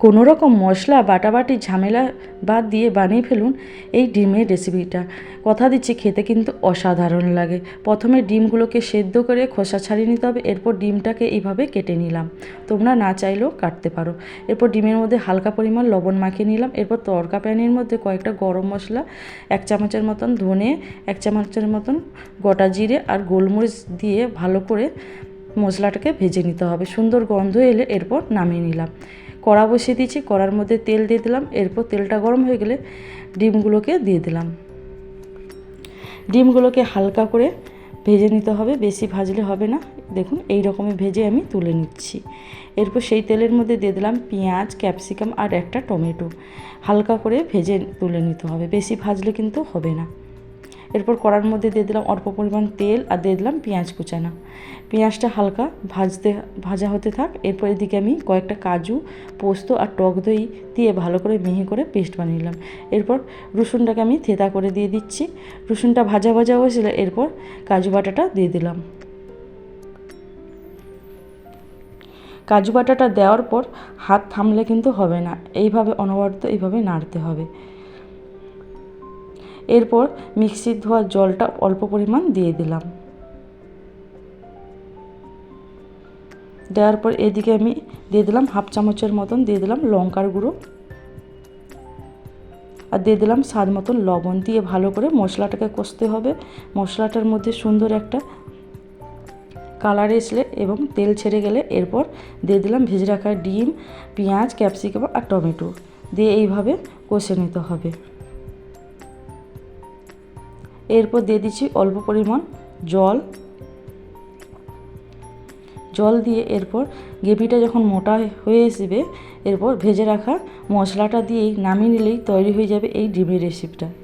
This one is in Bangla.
কোনো রকম মশলা বাটাবাটি ঝামেলা বাদ দিয়ে বানিয়ে ফেলুন এই ডিমের রেসিপিটা। কথা দিচ্ছি খেতে কিন্তু অসাধারণ লাগে। প্রথমে ডিমগুলোকে সেদ্ধ করে খোসা ছাড়িয়ে নিতে হবে, এরপর ডিমটাকে এইভাবে কেটে নিলাম। তোমরা না চাইলেও কাটতে পারো। এরপর ডিমের মধ্যে হালকা পরিমাণ লবণ মাখিয়ে নিলাম। এরপর তড়কা প্যানের মধ্যে কয়েকটা গরম মশলা, 1 চামচের মতন ধনে, 1 চামচের মতন গোটা জিরে আর গোলমরিচ দিয়ে ভালো করে মশলাটাকে ভেজে নিতে হবে। সুন্দর গন্ধ এলে এরপর নামিয়ে নিলাম। কড়া বসিয়ে দিয়েছি, কড়ার মধ্যে তেল দিয়ে দিলাম। এরপর তেলটা গরম হয়ে গেলে ডিমগুলোকে দিয়ে দিলাম। ডিমগুলোকে হালকা করে ভেজে নিতে হবে, বেশি ভাজলে হবে না। দেখুন এই রকমই ভেজে আমি তুলে নিচ্ছি। এরপর সেই তেলের মধ্যে দিয়ে দিলাম পেঁয়াজ, ক্যাপসিকাম আর একটা টমেটো। হালকা করে ভেজে তুলে নিতে হবে, বেশি ভাজলে কিন্তু হবে না। এরপর কড়ার মধ্যে দিয়ে দিলাম অল্প পরিমাণ তেল আর দিয়ে দিলাম পেঁয়াজ কুচানো। পেঁয়াজটা হালকা ভাজা হতে থাক। এরপর এদিকে আমি কয়েকটা কাজু, পোস্ত আর টক দই দিয়ে ভালো করে মিহি করে পেস্ট বানিয়ে নিলাম। এরপর রসুনটাকে আমি থেঁতা করে দিয়ে দিচ্ছি। রসুনটা ভাজা হয়েছিল, এরপর কাজু বাটাটা দিয়ে দিলাম। কাজু বাটাটা দেওয়ার পর হাত থামলে কিন্তু হবে না, এইভাবে অনবরত এইভাবে নাড়তে হবে। এরপর মিক্সির ধোয়া জলটা অল্প পরিমাণ দিয়ে দিলাম। দেওয়ার পর এদিকে আমি দিয়ে দিলাম 1/2 চামচের মতন দিয়ে দিলাম লঙ্কার গুঁড়ো আর দিয়ে দিলাম স্বাদ মতন লবণ। দিয়ে ভালো করে মশলাটাকে কষতে হবে। মশলাটার মধ্যে সুন্দর একটা কালার এসলে এবং তেল ছেড়ে গেলে এরপর দিয়ে দিলাম ভেজে রাখা ডিম, পেঁয়াজ, ক্যাপসিকাম আর টমেটো দিয়ে এইভাবে কষে নিতে হবে। এরপর দিয়ে দিচ্ছি অল্প পরিমাণ জল দিয়ে এরপর গ্রেভিটা যখন মোটা হয়ে আসবে এরপর ভেজে রাখা মশলাটা দিয়েই নামিয়ে নিলেই তৈরি হয়ে যাবে এই ডিমের রেসিপিটা।